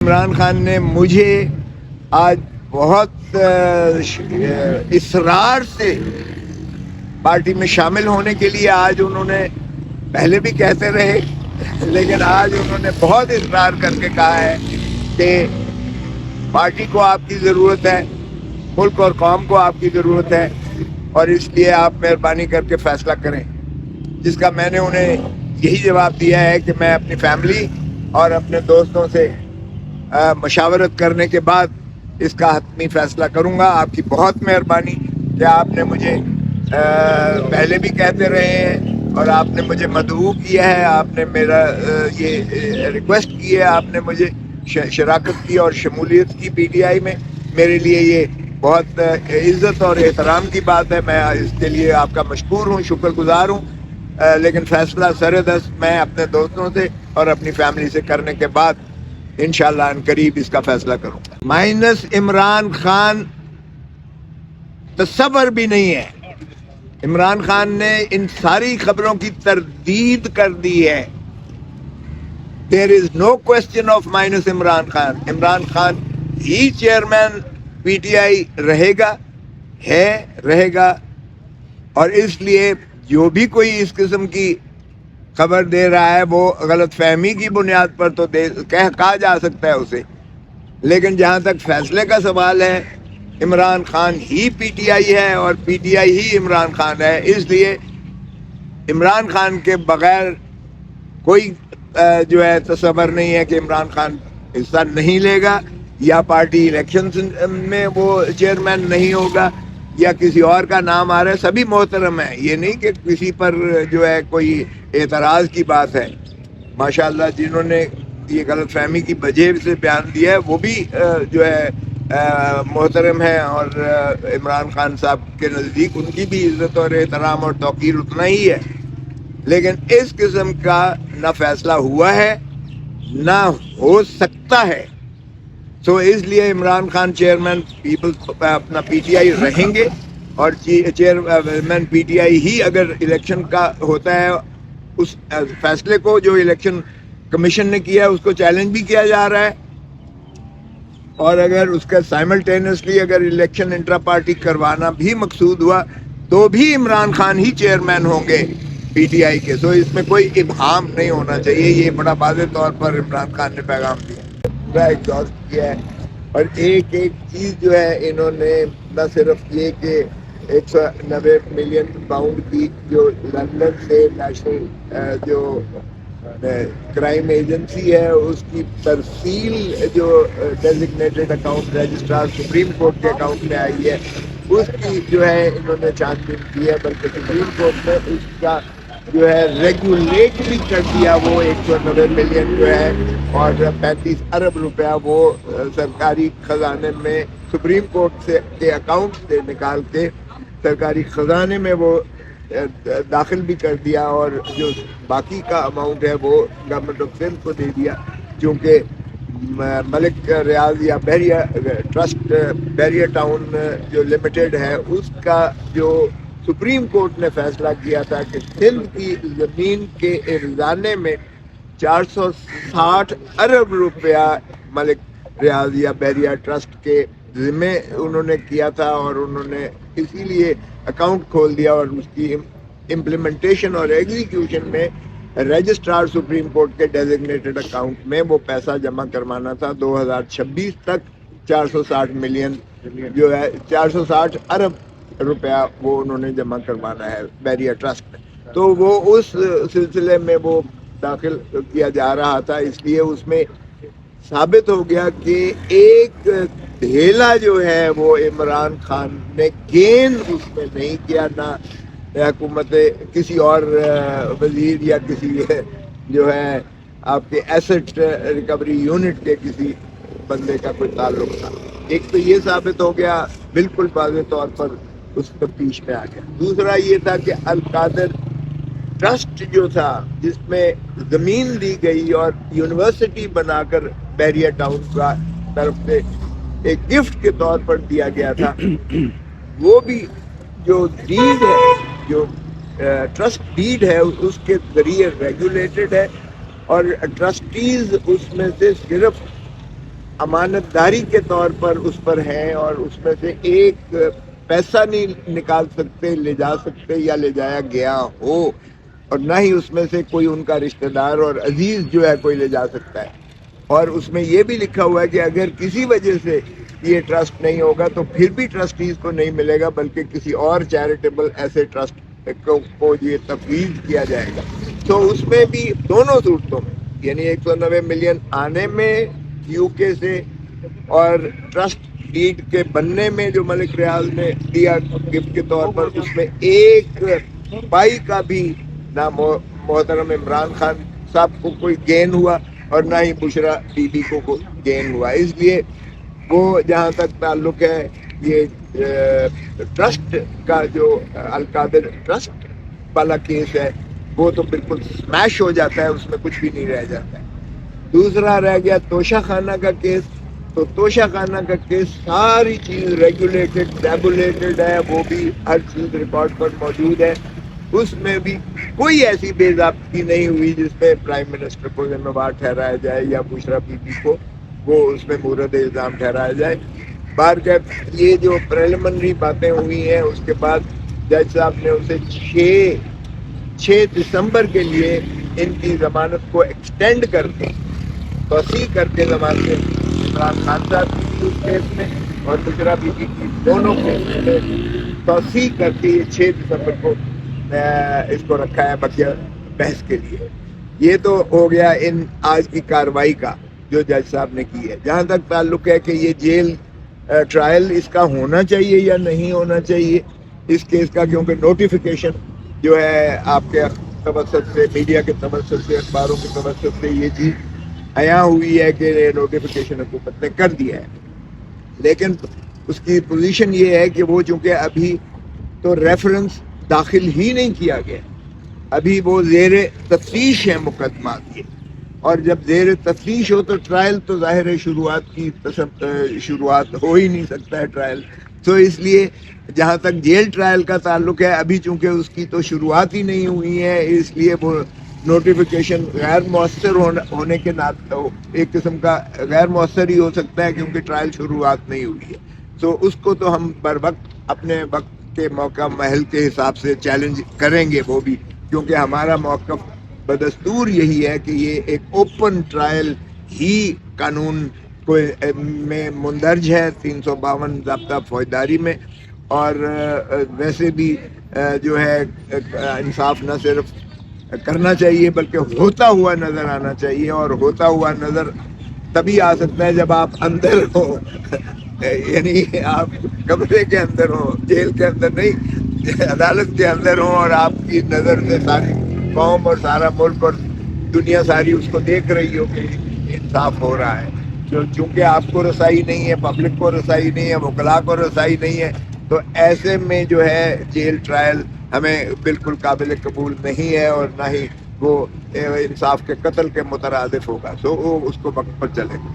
عمران خان نے مجھے آج بہت اصرار سے پارٹی میں شامل ہونے کے لیے، آج انہوں نے پہلے بھی کہتے رہے لیکن آج انہوں نے بہت اصرار کر کے کہا ہے کہ پارٹی کو آپ کی ضرورت ہے، ملک اور قوم کو آپ کی ضرورت ہے، اور اس لیے آپ مہربانی کر کے فیصلہ کریں، جس کا میں نے انہیں یہی جواب دیا ہے کہ میں اپنی فیملی اور اپنے دوستوں سے مشاورت کرنے کے بعد اس کا حتمی فیصلہ کروں گا۔ آپ کی بہت مہربانی کہ آپ نے مجھے پہلے بھی کہتے رہے ہیں اور آپ نے مجھے مدعو کیا ہے، آپ نے میرا یہ ریکویسٹ کی ہے، آپ نے مجھے شراکت کی اور شمولیت کی پی ٹی آئی میں۔ میرے لیے یہ بہت عزت اور احترام کی بات ہے، میں اس کے لیے آپ کا مشکور ہوں، شکر گزار ہوں، لیکن فیصلہ سر دست میں اپنے دوستوں سے اور اپنی فیملی سے کرنے کے بعد انشاءاللہ ان قریب اس کا فیصلہ کروں گا۔ مائنس عمران خان تصور بھی نہیں ہے۔ عمران خان نے ان ساری خبروں کی تردید کر دی ہے۔ There is no question of minus Imran Khan. Imran Khan he chairman P T I رہے گا، رہے گا، اور اس لیے جو بھی کوئی اس قسم کی خبر دے رہا ہے وہ غلط فہمی کی بنیاد پر تو کہا جا سکتا ہے اسے، لیکن جہاں تک فیصلے کا سوال ہے، عمران خان ہی پی ٹی آئی ہے اور پی ٹی آئی ہی عمران خان ہے، اس لیے عمران خان کے بغیر کوئی جو ہے تصور نہیں ہے کہ عمران خان حصہ نہیں لے گا، یا پارٹی الیکشن میں وہ چیئرمین نہیں ہوگا، یا کسی اور کا نام آ رہا ہے۔ سبھی محترم ہیں، یہ نہیں کہ کسی پر جو ہے کوئی اعتراض کی بات ہے۔ ماشاءاللہ جنہوں نے یہ غلط فہمی کی وجہ سے بیان دیا ہے وہ بھی جو ہے محترم ہیں، اور عمران خان صاحب کے نزدیک ان کی بھی عزت اور احترام اور توقیر اتنا ہی ہے، لیکن اس قسم کا نہ فیصلہ ہوا ہے نہ ہو سکتا ہے۔ سو اس لیے عمران خان چیئرمین اپنا پی ٹی آئی رہیں گے، اور چیئرمین پی ٹی آئی ہی اگر الیکشن کا ہوتا ہے، اس فیصلے کو جو الیکشن کمیشن نے کیا ہے اس کو چیلنج بھی کیا جا رہا ہے، اور اگر اس کا سائملٹینسلی اگر الیکشن انٹرا پارٹی کروانا بھی مقصود ہوا تو بھی عمران خان ہی چیئرمین ہوں گے پی ٹی آئی کے۔ سو اس میں کوئی ابہام نہیں ہونا چاہیے، یہ بڑا واضح طور پر عمران خان نے پیغام دیا، پورا ایگزاسٹ کیا ہے۔ اور ایک چیز جو ہے انہوں نے نہ صرف یہ کہ 190 ملین پاؤنڈ کی جو لندن سے نیشنل جو کرائم ایجنسی ہے اس کی ترسیل جو designated account registrar supreme court کے اکاؤنٹ میں آئی ہے، اس کی جو ہے انہوں نے چھان بین کی ہے، بلکہ سپریم کورٹ نے اس کا جو ہے ریگولیٹ بھی کر دیا، وہ 190 ملین جو ہے اور 35 ارب روپیہ وہ سرکاری خزانے میں سپریم کورٹ سے کے اکاؤنٹ سے نکال کے سرکاری خزانے میں وہ داخل بھی کر دیا، اور جو باقی کا اماؤنٹ ہے وہ گورنمنٹ آف سندھ کو دے دیا، چونکہ ملک ریاض یا بحریہ ٹرسٹ بحریہ ٹاؤن جو لمیٹڈ ہے اس کا جو سپریم کورٹ نے فیصلہ کیا تھا کہ سندھ کی زمین کے اخرانے میں 460 ارب روپیہ ملک ریاض یا بحریہ ٹرسٹ کے ذمے انہوں نے کیا تھا، اور انہوں نے اسی لیے اکاؤنٹ کھول دیا، اور اس کی امپلیمنٹیشن اور ایگزیکیوشن میں رجسٹرار سپریم کورٹ کے ڈیزگنیٹڈ اکاؤنٹ میں وہ پیسہ جمع کروانا تھا 2026 تک۔ 460 ملین جو ہے 460 ارب روپیہ وہ انہوں نے جمع کروانا ہے بحریہ ٹرسٹ میں، تو وہ اس سلسلے میں وہ داخل کیا جا رہا تھا۔ اس لیے اس میں ثابت ہو گیا کہ ایک دھیلا جو ہے وہ عمران خان نے گین اس میں نہیں کیا، نہ حکومت کسی اور وزیر یا کسی جو ہے آپ کے ایسٹ ریکوری یونٹ کے کسی بندے کا کوئی تعلق تھا۔ ایک تو یہ ثابت ہو گیا بالکل واضح طور پر اس تفتیش میں آ گیا۔ دوسرا یہ تھا کہ القادر ٹرسٹ جو تھا جس میں زمین دی گئی اور یونیورسٹی بنا کر بحریہ ٹاؤن کا طرف سے ایک گفٹ کے طور پر دیا گیا تھا، وہ بھی جو ڈیڈ ہے، جو ٹرسٹ ڈیڈ ہے اس کے ذریعے ریگولیٹڈ ہے، اور ٹرسٹیز اس میں سے صرف امانت داری کے طور پر اس پر ہیں اور اس میں سے ایک پیسہ نہیں نکال سکتے، لے جا سکتے یا لے جایا گیا ہو، اور نہ ہی اس میں سے کوئی ان کا رشتہ دار اور عزیز جو ہے کوئی لے جا سکتا ہے۔ اور اس میں یہ بھی لکھا ہوا ہے کہ اگر کسی وجہ سے یہ ٹرسٹ نہیں ہوگا تو پھر بھی ٹرسٹیز کو نہیں ملے گا، بلکہ کسی اور چیریٹیبل ایسے ٹرسٹ کو یہ تفویض کیا جائے گا۔ تو اس میں بھی دونوں صورتوں میں، یعنی 190 ملین آنے میں یو کے سے اور ٹرسٹ ڈیڈ کے بننے میں جو ملک ریاض نے دیا گفٹ کے طور پر، اس میں ایک پائی کا بھی نہ محترم عمران خان صاحب کو کوئی گین ہوا اور نہ ہی بشرا بی بی کو کوئی گین ہوا۔ اس لیے وہ جہاں تک تعلق ہے یہ ٹرسٹ کا جو القادر ٹرسٹ والا کیس ہے وہ تو بالکل سمیش ہو جاتا ہے، اس میں کچھ بھی نہیں رہ جاتا ہے۔ دوسرا رہ گیا توشہ خانہ کا کیس، تو توشہ خانہ کا کیس ساری چیز ریگولیٹڈ ٹیبولیٹڈ ہے، وہ بھی ہر چیز ریکارڈ پر موجود ہے۔ اس میں بھی کوئی ایسی بے ضابطگی نہیں ہوئی جس پہ پرائم منسٹر کو ذمہ وار ٹھہرایا جائے یا بشرا بی بی کو وہ اس میں مورد الزام ٹھہرایا جائے۔ یہ جو پریلیمنری باتیں ہوئی ہیں اس کے بعد جج صاحب نے اسے 6 دسمبر کے لیے ان کی ضمانت کو ایکسٹینڈ کر کے توسیع کر کے ضمانت عمران خان صاحب کی اس کیس میں اور بشرا بی بی کی دونوں کیس میں توسیع کر کے یہ 6 دسمبر کو اس کو رکھا ہے بقیہ بحث کے لیے۔ یہ تو ہو گیا ان آج کی کاروائی کا جو جج صاحب نے کی ہے۔ جہاں تک تعلق ہے کہ یہ جیل ٹرائل اس کا ہونا چاہیے یا نہیں ہونا چاہیے اس کیس کا، کیونکہ نوٹیفیکیشن جو ہے آپ کے توسط سے، میڈیا کے توسط سے، اخباروں کے توسط سے یہ چیز عیاں ہوئی ہے کہ نوٹیفیکیشن حکومت نے کر دیا ہے، لیکن اس کی پوزیشن یہ ہے کہ وہ چونکہ ابھی تو ریفرنس داخل ہی نہیں کیا گیا، ابھی وہ زیر تفتیش ہے مقدمات یہ، اور جب زیر تفتیش ہو تو ٹرائل تو ظاہر ہے شروعات ہو ہی نہیں سکتا ہے ٹرائل۔ تو اس لیے جہاں تک جیل ٹرائل کا تعلق ہے ابھی چونکہ اس کی تو شروعات ہی نہیں ہوئی ہے، اس لیے وہ نوٹیفیکیشن غیر مؤثر ہونے کے ناطے ایک قسم کا غیر مؤثر ہی ہو سکتا ہے کیونکہ ٹرائل شروعات نہیں ہوئی ہے۔ تو اس کو تو ہم بر وقت اپنے وقت کے موقع محل کے حساب سے چیلنج کریں گے وہ بھی، کیونکہ ہمارا موقف بدستور یہی ہے کہ یہ ایک اوپن ٹرائل ہی قانون کو میں مندرج ہے 352 ضابطہ فوجداری میں، اور ویسے بھی جو ہے انصاف نہ صرف کرنا چاہیے بلکہ ہوتا ہوا نظر آنا چاہیے، اور ہوتا ہوا نظر تبھی آ سکتا ہے جب آپ اندر ہو یعنی آپ کمرے کے اندر ہو، جیل کے اندر نہیں، عدالت کے اندر ہو، اور آپ کی نظر سے ساری قوم اور سارا ملک اور دنیا ساری اس کو دیکھ رہی ہو کہ انصاف ہو رہا ہے۔ چونکہ آپ کو رسائی نہیں ہے، پبلک کو رسائی نہیں ہے، وکلاء کو رسائی نہیں ہے، تو ایسے میں جو ہے جیل ٹرائل ہمیں بالکل قابل قبول نہیں ہے، اور نہ ہی وہ انصاف کے قتل کے مترادف ہوگا، تو وہ اس کو وقت پر چلے گا۔